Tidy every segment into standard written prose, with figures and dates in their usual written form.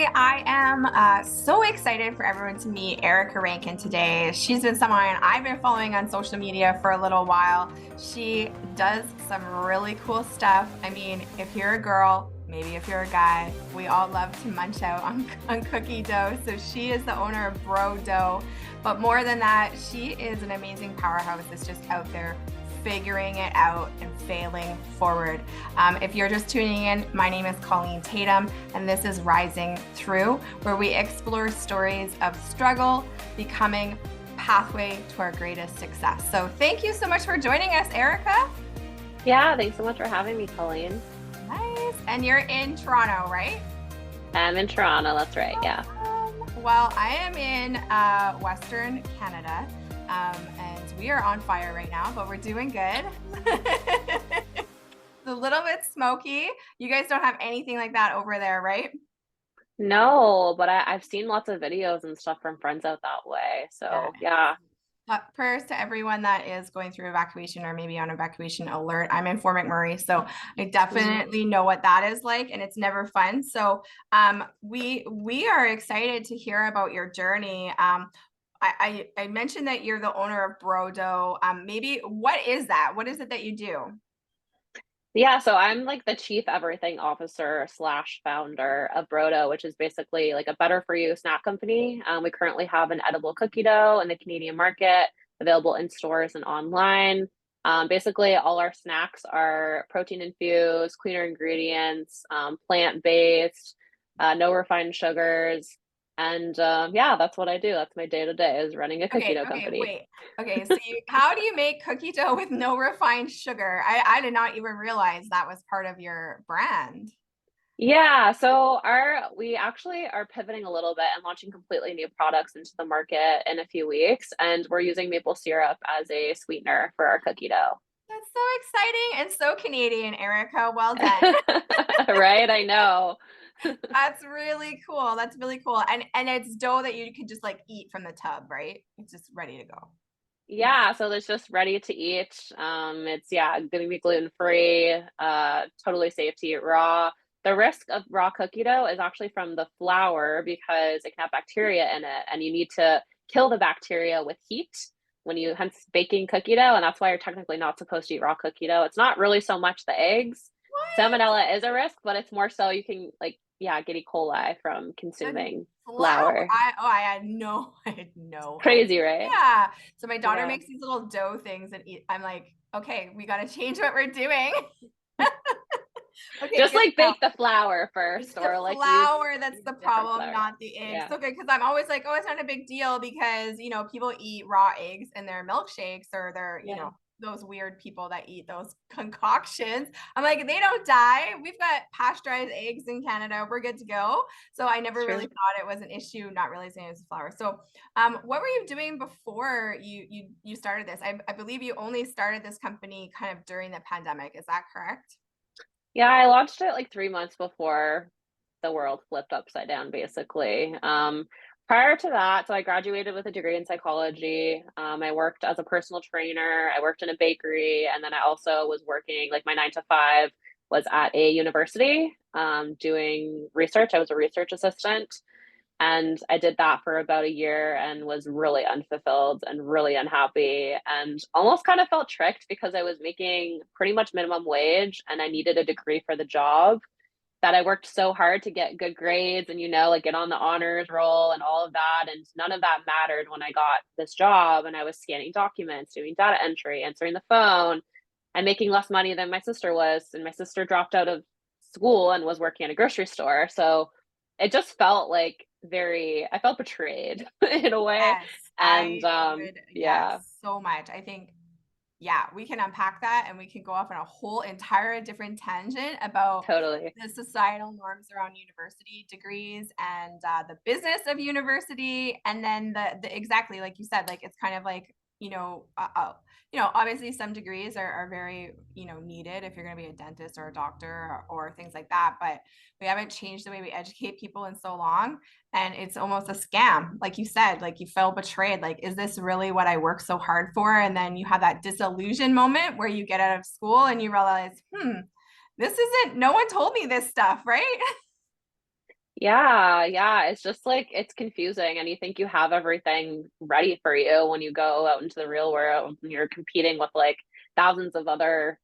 everybody. I am so excited for everyone to meet Erica Rankin today. She's been someone I've been following on social media for a little while. She does some really cool stuff. I mean, if you're a girl, maybe if you're a guy, we all love to munch out on cookie dough. So she is the owner of Brodough. But more than that, she is an amazing powerhouse that's just out there figuring it out and failing forward. If you're just tuning in, my name is Colleen Tatum, and this is Rising Through, where we explore stories of struggle, becoming pathway to our greatest success. So thank you so much for joining us, Erica. Yeah, thanks so much for having me, Colleen. Nice. And you're in Toronto, right? I'm in Toronto, that's right, yeah. Well, I am in Western Canada. And we are on fire right now, but we're doing good. It's a little bit smoky. You guys don't have anything like that over there, right? No, but I've seen lots of videos and stuff from friends out that way. So yeah. Prayers to everyone that is going through evacuation or maybe on evacuation alert. I'm in Fort McMurray, so I definitely know what that is like, and it's never fun. So we are excited to hear about your journey. I mentioned that you're the owner of Brodough. Maybe what is that? What is it that you do? Yeah, so I'm like the chief everything officer slash founder of Brodough, which is basically like a better for you snack company. We currently have an edible cookie dough in the Canadian market, available in stores and online. Basically, all our snacks are protein infused, cleaner ingredients, plant based, no refined sugars. And yeah, that's what I do. That's my day to day is running a cookie dough company. Wait. Okay, so how do you make cookie dough with no refined sugar? I did not even realize that was part of your brand. Yeah, so we actually are pivoting a little bit and launching completely new products into the market in a few weeks, and we're using maple syrup as a sweetener for our cookie dough. That's so exciting and so Canadian, Erica. Well done. Right? I know. That's really cool. That's really cool. And it's dough that you can just like eat from the tub, right? It's just ready to go. Yeah, so it's just ready to eat. It's yeah, gonna be gluten-free, totally safe to eat raw. The risk of raw cookie dough is actually from the flour because it can have bacteria in it, and you need to kill the bacteria with heat when you hence baking cookie dough, and that's why you're technically not supposed to eat raw cookie dough. It's not really so much the eggs. What? Salmonella is a risk, but it's more so you can like yeah, get E. coli from The consuming flour? flour. I had no I had no idea. Crazy, right? So my daughter Yeah. makes these little dough things and I'm like, okay, we got to change what we're doing. Okay, Just good like to know. bake the flour It's first the or like flour that's use the a different problem, flour. not the eggs. Yeah. So good, because I'm always like, oh, it's not a big deal because people eat raw eggs in their milkshakes or their, Yeah. those weird people that eat those concoctions. I'm like, they don't die. We've got pasteurized eggs in Canada. We're good to go. So I It's never really true. thought it was an issue, not realizing it was flour. So what were you doing before you started this? I believe you only started this company kind of during the pandemic. Is that correct? Yeah, I launched it like 3 months before the world flipped upside down, basically. Prior to that, so I graduated with a degree in psychology. I worked as a personal trainer. I worked in a bakery, and then I also was working like my 9 to 5 was at a university doing research. I was a research assistant. And I did that for about a year and was really unfulfilled and really unhappy and almost kind of felt tricked because I was making pretty much minimum wage and I needed a degree for the job that I worked so hard to get good grades and, like get on the honors roll and all of that. And none of that mattered when I got this job and I was scanning documents, doing data entry, answering the phone, and making less money than my sister was. And my sister dropped out of school and was working at a grocery store. So it just felt like I felt betrayed in a way. Yes, And yes, yeah, so much. I think, yeah, we can unpack that and we can go off on a whole entire different tangent about totally. the societal norms around university degrees and the business of university. And then the exactly like you said, like it's kind of like, obviously some degrees are very, needed if you're going to be a dentist or a doctor or things like that. But we haven't changed the way we educate people in so long. And it's almost a scam. Like you said, like you felt betrayed. Like, is this really what I worked so hard for? And then you have that disillusion moment where you get out of school and you realize, this isn't, no one told me this stuff, right? Yeah, it's just like it's confusing and you think you have everything ready for you when you go out into the real world and you're competing with like thousands of other,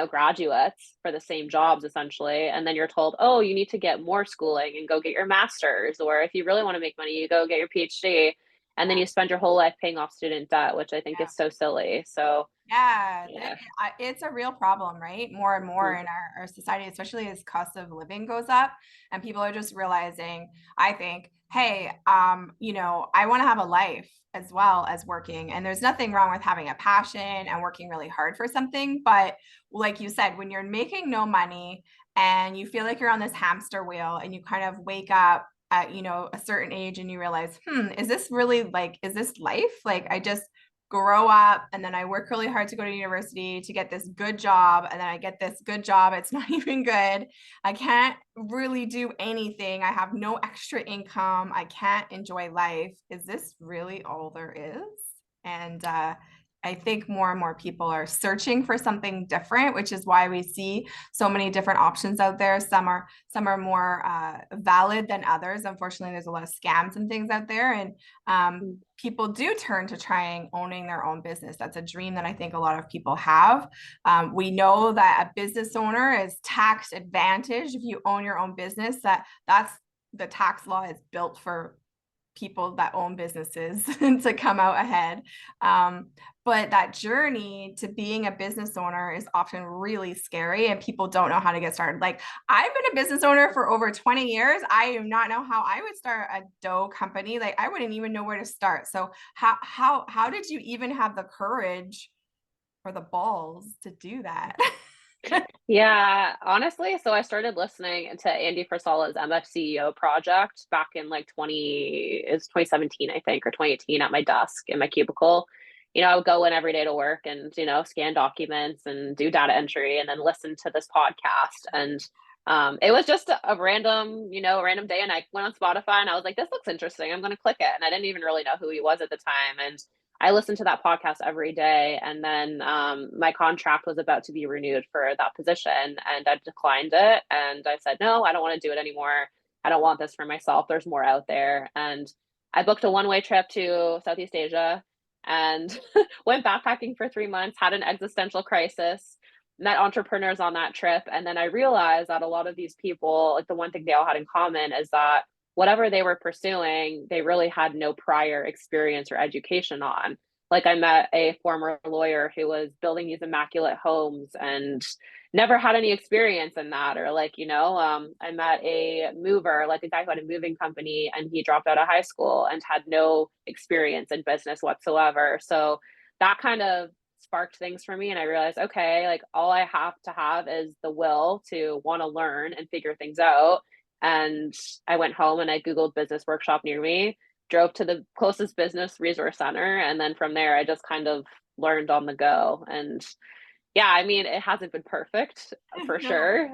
graduates for the same jobs essentially. And then you're told, "Oh, you need to get more schooling and go get your master's, or if you really want to make money, you go get your PhD." And then Yeah. you spend your whole life paying off student debt, which I think Yeah. is so silly. So, Yeah, yeah. it's a real problem, right? More and more Mhm. in our society, especially as cost of living goes up, and people are just realizing, I think, hey, I want to have a life as well as working, and there's nothing wrong with having a passion and working really hard for something. But like you said, when you're making no money and you feel like you're on this hamster wheel, and you kind of wake up at a certain age and you realize, is this really like, is this life? Like I just grow up and then I work really hard to go to university to get this good job, and then I get this good job, it's not even good. I can't really do anything, I have no extra income, I can't enjoy life. Is this really all there is? And I think more and more people are searching for something different, which is why we see so many different options out there. Some are more valid than others. Unfortunately, there's a lot of scams and things out there, and people do turn to trying owning their own business. That's a dream that I think a lot of people have. We know that a business owner is tax advantaged if you own your own business. That's the tax law is built for people that own businesses to come out ahead. But that journey to being a business owner is often really scary, and people don't know how to get started. Like, I've been a business owner for over 20 years. I do not know how I would start a dough company. Like, I wouldn't even know where to start. So how did you even have the courage or the balls to do that? Yeah, honestly, so I started listening to Andy Frisella's MFCEO project back in like 2017, I think, or 2018 at my desk in my cubicle. I would go in every day to work and, scan documents and do data entry and then listen to this podcast. And it was just a random, random day. And I went on Spotify and I was like, this looks interesting. I'm going to click it. And I didn't even really know who he was at the time. And I listened to that podcast every day. And then my contract was about to be renewed for that position. And I declined it. And I said, no, I don't want to do it anymore. I don't want this for myself. There's more out there. And I booked a one-way trip to Southeast Asia and went backpacking for 3 months, had an existential crisis, met entrepreneurs on that trip. And then I realized that a lot of these people, like the one thing they all had in common is that whatever they were pursuing, they really had no prior experience or education on. Like I met a former lawyer who was building these immaculate homes and never had any experience in that. Or like, I met a mover, like a guy who had a moving company and he dropped out of high school and had no experience in business whatsoever. So that kind of sparked things for me. And I realized, okay, like all I have to have is the will to want to learn and figure things out. And I went home and I Googled business workshop near me, drove to the closest business resource center. And then from there, I just kind of learned on the go. And yeah, I mean, it hasn't been perfect for No. sure.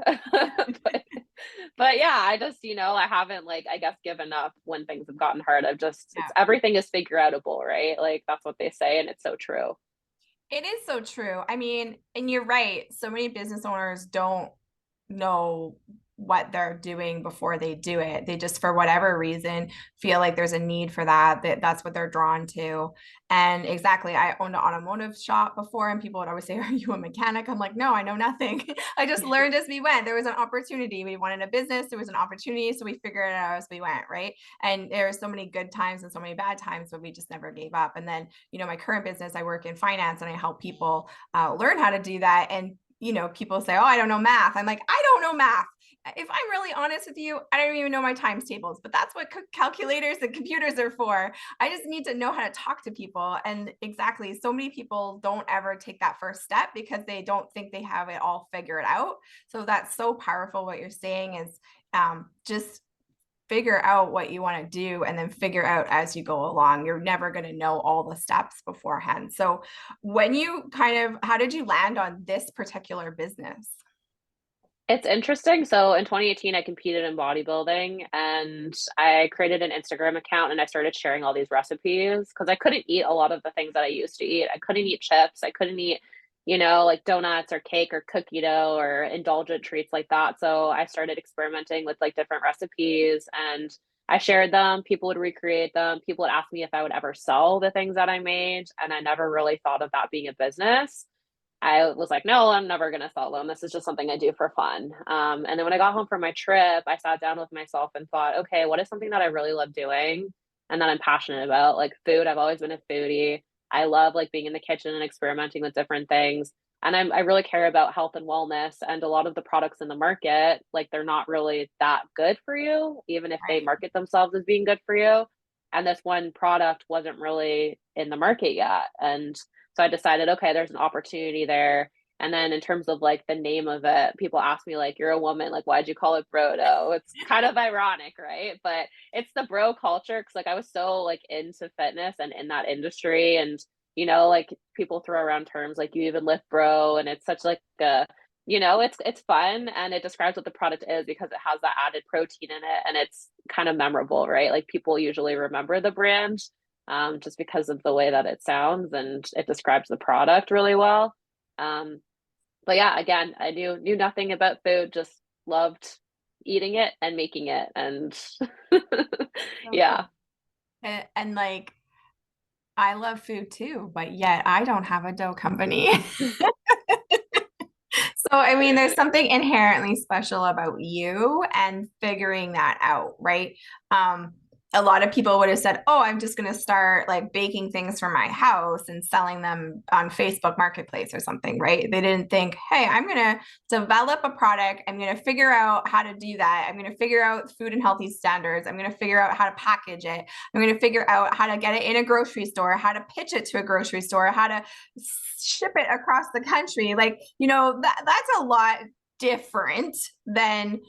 but yeah, I just, I haven't like, I guess, given up when things have gotten hard. It's Yeah. everything is figure outable, right? Like that's what they say. And it's so true. It is so true. I mean, and you're right. So many business owners don't know what they're doing before they do it. They just, for whatever reason, feel like there's a need for that's what they're drawn to. And exactly, I owned an automotive shop before, and people would always say, "Are you a mechanic?" I'm like, "No, I know nothing. I just learned as we went. There was an opportunity. We wanted a business. There was an opportunity, so we figured it out as we went, right?" And there were so many good times and so many bad times, but we just never gave up. And then, my current business, I work in finance and I help people learn how to do that. And people say, "Oh, I don't know math." I'm like, "I don't know math. If I'm really honest with you, I don't even know my times tables, but that's what calculators and computers are for. I just need to know how to talk to people." And exactly, so many people don't ever take that first step because they don't think they have it all figured out. So that's so powerful. What you're saying is just figure out what you want to do and then figure out as you go along. You're never going to know all the steps beforehand. So how did you land on this particular business? It's interesting. So in 2018, I competed in bodybuilding and I created an Instagram account and I started sharing all these recipes because I couldn't eat a lot of the things that I used to eat. I couldn't eat chips. I couldn't eat like donuts or cake or cookie dough or indulgent treats like that. So I started experimenting with like different recipes and I shared them. People would recreate them. People would ask me if I would ever sell the things that I made. And I never really thought of that being a business. I was like, no, I'm never going to sell them. This is just something I do for fun. And then when I got home from my trip, I sat down with myself and thought, okay, what is something that I really love doing and that I'm passionate about? Like food, I've always been a foodie. I love like being in the kitchen and experimenting with different things. And I really care about health and wellness. And a lot of the products in the market, like they're not really that good for you, even if they Right. market themselves as being good for you. And this one product wasn't really in the market yet. And so I decided, okay, there's an opportunity there. And then in terms of like the name of it, people ask me like, you're a woman, like, why'd you call it Brodough? It's kind of ironic, right? But it's the bro culture because like I was so like into fitness and in that industry. And, like people throw around terms like you even lift bro. And it's such like a, it's fun and it describes what the product is because it has that added protein in it and it's kind of memorable, right? Like people usually remember the brand just because of the way that it sounds and it describes the product really well. Um, but yeah, again, I knew nothing about food, just loved eating it and making it, and So yeah. cool. And like, I love food too, but yet I don't have a dough company. So, I mean, there's something inherently special about you and figuring that out, right? Um, a lot of people would have said, "Oh, I'm just going to start like baking things for my house and selling them on Facebook Marketplace or something," right? They didn't think, "Hey, I'm going to develop a product. I'm going to figure out how to do that. I'm going to figure out food and healthy standards. I'm going to figure out how to package it. I'm going to figure out how to get it in a grocery store, how to pitch it to a grocery store, how to ship it across the country." Like, that's a lot different than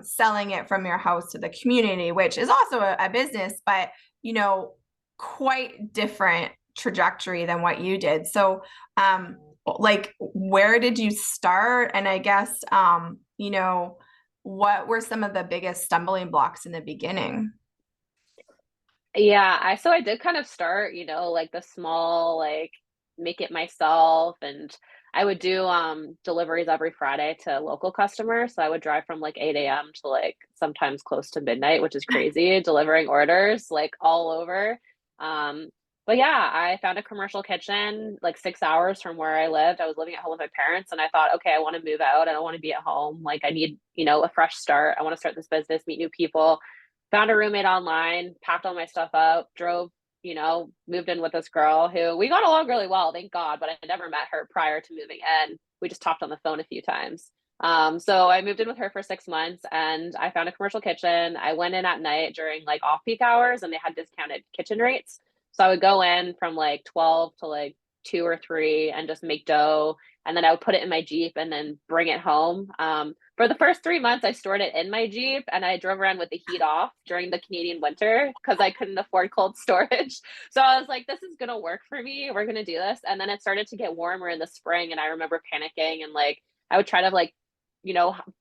selling it from your house to the community, which is also a business, but quite different trajectory than what you did. So, like, where did you start? And I guess, what were some of the biggest stumbling blocks in the beginning? Yeah, I did kind of start, like the small, like make it myself and I would do deliveries every Friday to local customers. So I would drive from like 8 a.m. to like sometimes close to midnight, which is crazy, delivering orders like all over. Um, but yeah, I found a commercial kitchen like 6 hours from where I lived. I was living at home with my parents and I thought, okay, I want to move out. I don't want to be at home. Like I need, a fresh start. I want to start this business, meet new people. Found a roommate online, packed all my stuff up, drove, moved in with this girl who we got along really well, thank God, but I never met her prior to moving in. We just talked on the phone a few times. So I moved in with her for 6 months and I found a commercial kitchen. I went in at night during like off peak hours and they had discounted kitchen rates. So I would go in from like 12 to like 2 or 3 and just make dough. And then I would put it in my Jeep and then bring it home. For the first 3 months, I stored it in my Jeep and I drove around with the heat off during the Canadian winter because I couldn't afford cold storage. So I was like, this is going to work for me. We're going to do this. And then it started to get warmer in the spring. And I remember panicking and like, I would try to like,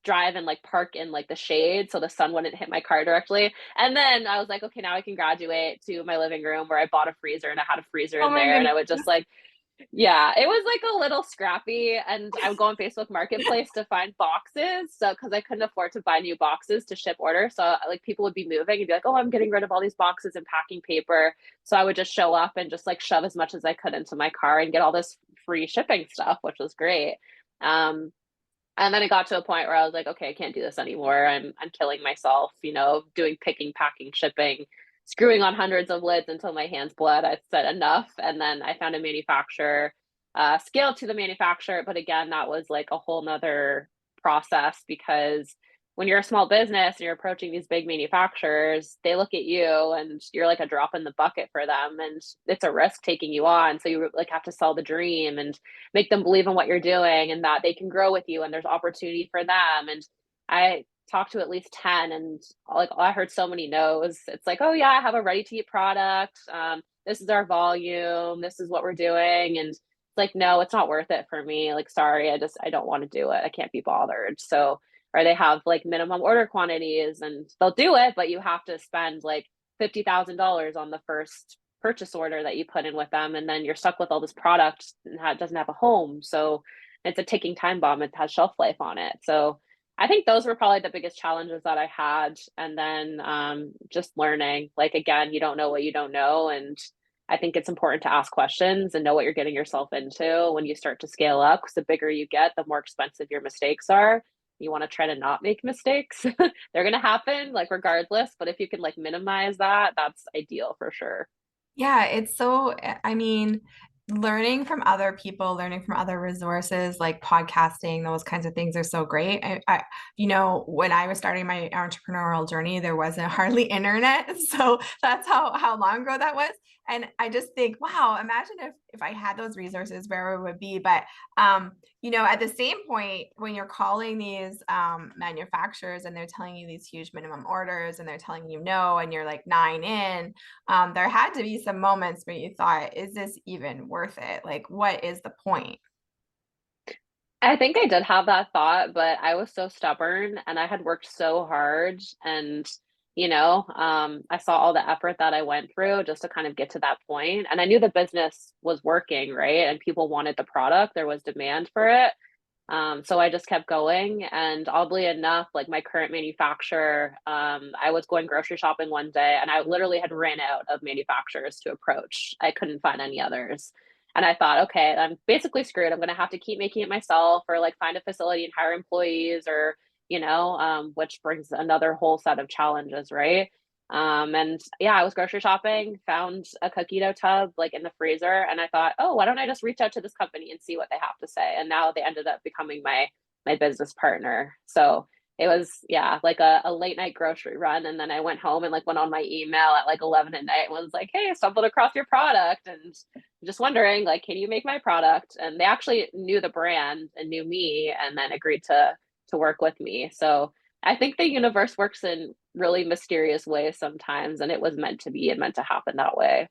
drive and like park in like the shade so the sun wouldn't hit my car directly. And then I was like, okay, now I can graduate to my living room where I bought a freezer and I had a freezer Oh in my there. And goodness. I would just like yeah, it was like a little scrappy, and I would go on Facebook Marketplace to find boxes. So, because I couldn't afford to buy new boxes to ship orders, so like people would be moving and be like, "Oh, I'm getting rid of all these boxes and packing paper." So I would just show up and just like shove as much as I could into my car and get all this free shipping stuff, which was great. Um, and then it got to a point where I was like, okay, I can't do this anymore. I'm killing myself, doing picking, packing, shipping, screwing on hundreds of lids until my hands bled. I said enough. And then I found a manufacturer, scaled to the manufacturer. But again, that was like a whole nother process because when you're a small business and you're approaching these big manufacturers, they look at you and you're like a drop in the bucket for them. And it's a risk taking you on. So you like have to sell the dream and make them believe in what you're doing and that they can grow with you and there's opportunity for them. And I talked to at least 10 and like I heard so many no's. It's like, oh yeah, I have a ready to eat product. This is our volume. This is what we're doing. And it's like, no, it's not worth it for me. Like, sorry, I don't want to do it. I can't be bothered. So, or they have like minimum order quantities and they'll do it, but you have to spend like $50,000 on the first purchase order that you put in with them, and then you're stuck with all this product and it doesn't have a home. So it's a ticking time bomb. It has shelf life on it. So I think those were probably the biggest challenges that I had. And then just learning, like, again, you don't know what you don't know. And I think it's important to ask questions and know what you're getting yourself into when you start to scale up. Because the bigger you get, the more expensive your mistakes are. You want to try to not make mistakes. They're going to happen, like, regardless. But if you can, like, minimize that, that's ideal for sure. Yeah, it's so, I mean, learning from other people, learning from other resources like podcasting, those kinds of things are so great. When I was starting my entrepreneurial journey, there wasn't hardly internet. So that's how long ago that was. And I just think, wow, imagine if I had those resources, where it would be. But at the same point, when you're calling these manufacturers and they're telling you these huge minimum orders and they're telling you no, and you're like 9 in, there had to be some moments where you thought, is this even worth it? Like, what is the point? I think I did have that thought, but I was so stubborn and I had worked so hard and I saw all the effort that I went through just to kind of get to that point. And I knew the business was working, right? And people wanted the product, there was demand for it. So I just kept going. And oddly enough, like my current manufacturer, I was going grocery shopping one day and I literally had ran out of manufacturers to approach. I couldn't find any others. And I thought, okay, I'm basically screwed. I'm going to have to keep making it myself or like find a facility and hire employees or, which brings another whole set of challenges, right? And yeah, I was grocery shopping, found a cookie dough tub like in the freezer, and I thought, oh, why don't I just reach out to this company and see what they have to say? And now they ended up becoming my business partner. So it was like a late night grocery run, and then I went home and like went on my email at like 11 at night and was like, hey, I stumbled across your product and just wondering, like, can you make my product? And they actually knew the brand and knew me, and then agreed to work with me. So I think the universe works in really mysterious ways sometimes, and it was meant to be and meant to happen that way.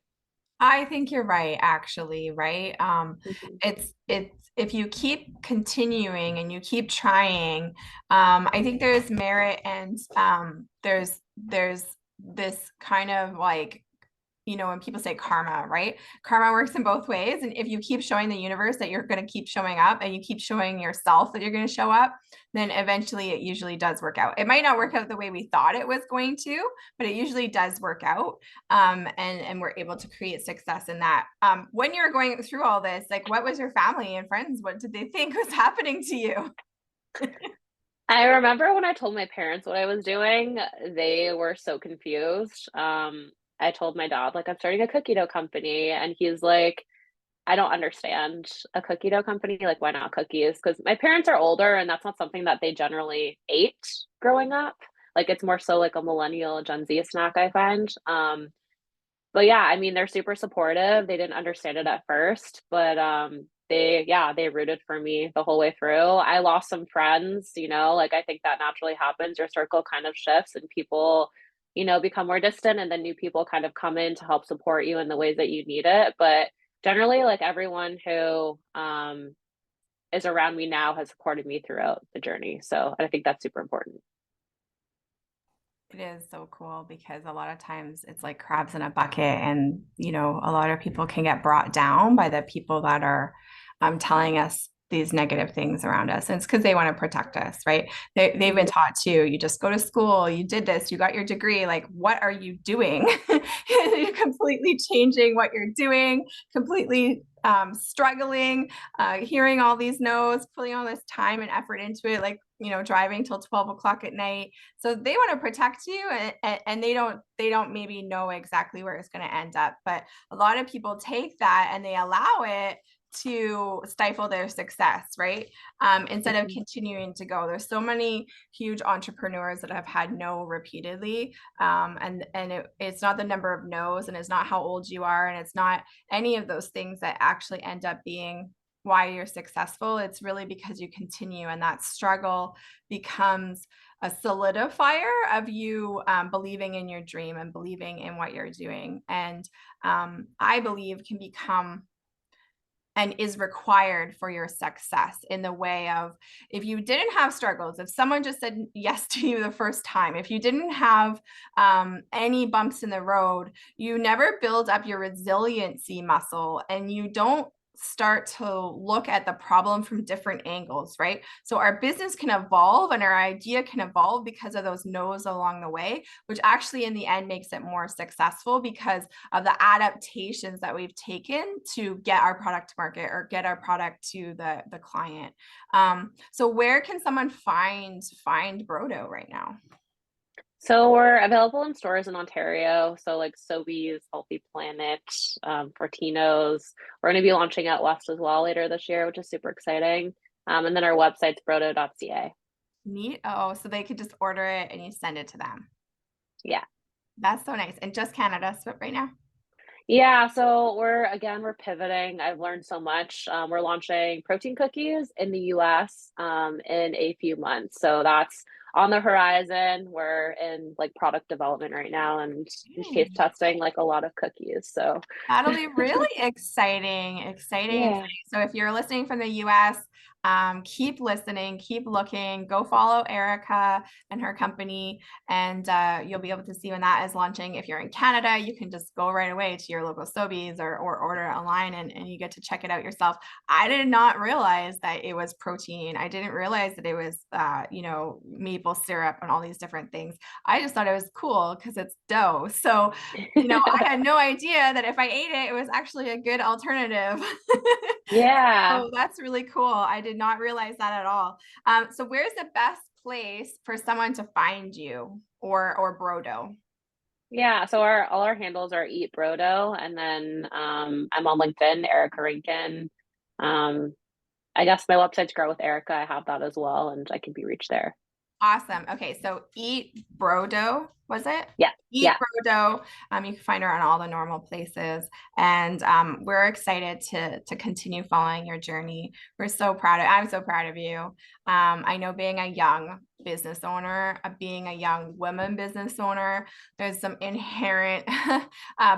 I think you're right, actually, right? Mhm. It's if you keep continuing and you keep trying, I think there's merit, and there's this kind of like, when people say karma, right? Karma works in both ways. And if you keep showing the universe that you're going to keep showing up and you keep showing yourself that you're going to show up, then eventually it usually does work out. It might not work out the way we thought it was going to, but it usually does work out. And we're able to create success in that. When you're going through all this, like, what was your family and friends? What did they think was happening to you? I remember when I told my parents what I was doing, they were so confused. I told my dad, like, I'm starting a cookie dough company, and he's like, I don't understand a cookie dough company. Like, why not cookies? Because my parents are older, and that's not something that they generally ate growing up. Like, it's more so like a millennial Gen Z snack, I find. But yeah, I mean, they're super supportive. They didn't understand it at first, but they rooted for me the whole way through. I lost some friends, like I think that naturally happens. Your circle kind of shifts and people, become more distant, and then new people kind of come in to help support you in the ways that you need it. But generally, like everyone who is around me now has supported me throughout the journey. So I think that's super important. It is so cool because a lot of times it's like crabs in a bucket, and a lot of people can get brought down by the people that are telling us these negative things around us. And it's because they want to protect us, right? They've been Mhm. taught to, you just go to school, you did this, you got your degree. Like, what are you doing? You're completely changing what you're doing, completely struggling, hearing all these no's, putting all this time and effort into it, like, driving till 12 o'clock at night. So they want to protect you, and they don't maybe know exactly where it's going to end up. But a lot of people take that and they allow it to stifle their success, right? Instead of Mhm. continuing to go. There's so many huge entrepreneurs that have had no repeatedly. It's not the number of no's, and it's not how old you are, and it's not any of those things that actually end up being why you're successful. It's really because you continue, and that struggle becomes a solidifier of you believing in your dream and believing in what you're doing. And I believe can become and is required for your success, in the way of, if you didn't have struggles, if someone just said yes to you the first time, if you didn't have any bumps in the road, you never build up your resiliency muscle, and you don't start to look at the problem from different angles, right? So our business can evolve and our idea can evolve because of those no's along the way, which actually in the end makes it more successful because of the adaptations that we've taken to get our product to market or get our product to the client. So where can someone find Brodough right now? So we're available in stores in Ontario. So like Sobeys, Healthy Planet, Fortino's. We're going to be launching out west as well later this year, which is super exciting. And then our website's brodough.ca. Neat. Oh, so they could just order it and you send it to them. Yeah. That's so nice. And just Canada right now? Yeah, so we're pivoting. I've learned so much. We're launching protein cookies in the US in a few months. So that's on the horizon. We're in like product development right now and taste Dang. testing like a lot of cookies. So That'll be really exciting, exciting, yeah. exciting. So if you're listening from the US, keep listening, keep looking, go follow Erica and her company, and you'll be able to see when that is launching. If you're in Canada, you can just go right away to your local Sobeys or order it online, and you get to check it out yourself. I did not realize that it was protein. I didn't realize that it was, maple syrup and all these different things. I just thought it was cool because it's dough. So I had no idea that if I ate it, it was actually a good alternative. Yeah. So that's really cool. I did not realize that at all. So where's the best place for someone to find you or Brodough? Yeah, so our all our handles are Eat Brodo, and then I'm on LinkedIn, Erica Rankin. Um, I guess my website's Grow with Erica. I have that as well, and I can be reached there. Awesome. Okay, so Eat Brodough, was it? Yeah, Eat yeah. Brodough. You can find her on all the normal places, and we're excited to continue following your journey. I'm so proud of you. I know being a young business owner, being a young woman business owner, there's some inherent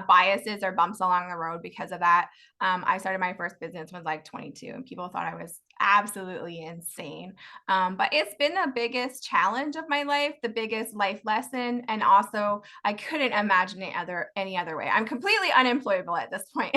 biases or bumps along the road because of that. I started my first business when I was like 22, and people thought I was absolutely insane. But it's been the biggest challenge of my life, the biggest life lesson. And also, I couldn't imagine it any other way. I'm completely unemployable at this point.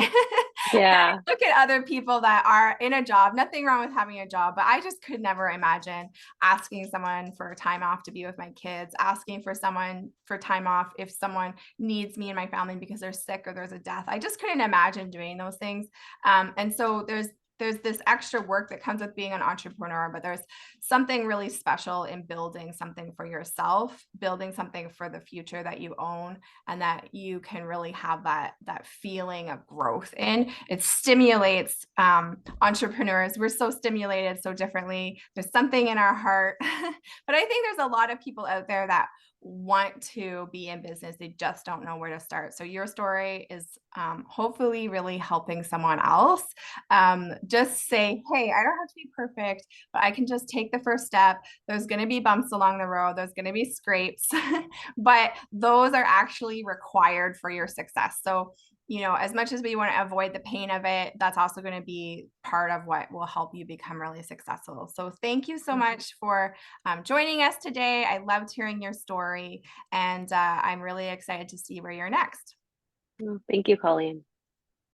Yeah. Look at other people that are in a job, nothing wrong with having a job, but I just could never imagine asking someone for time off to be with my kids, asking for someone for time off if someone needs me and my family because they're sick or there's a death. I just couldn't imagine doing those things. And so there's this extra work that comes with being an entrepreneur, but there's something really special in building something for yourself, building something for the future that you own and that you can really have that feeling of growth in. It stimulates entrepreneurs. We're so stimulated so differently. There's something in our heart. But I think there's a lot of people out there that want to be in business. They just don't know where to start. So your story is hopefully really helping someone else. Just say, hey, I don't have to be perfect, but I can just take the first step. There's going to be bumps along the road. There's going to be scrapes, but those are actually required for your success. So as much as we want to avoid the pain of it, that's also going to be part of what will help you become really successful. So thank you so much for joining us today. I loved hearing your story, and I'm really excited to see where you're next. Thank you, Colleen.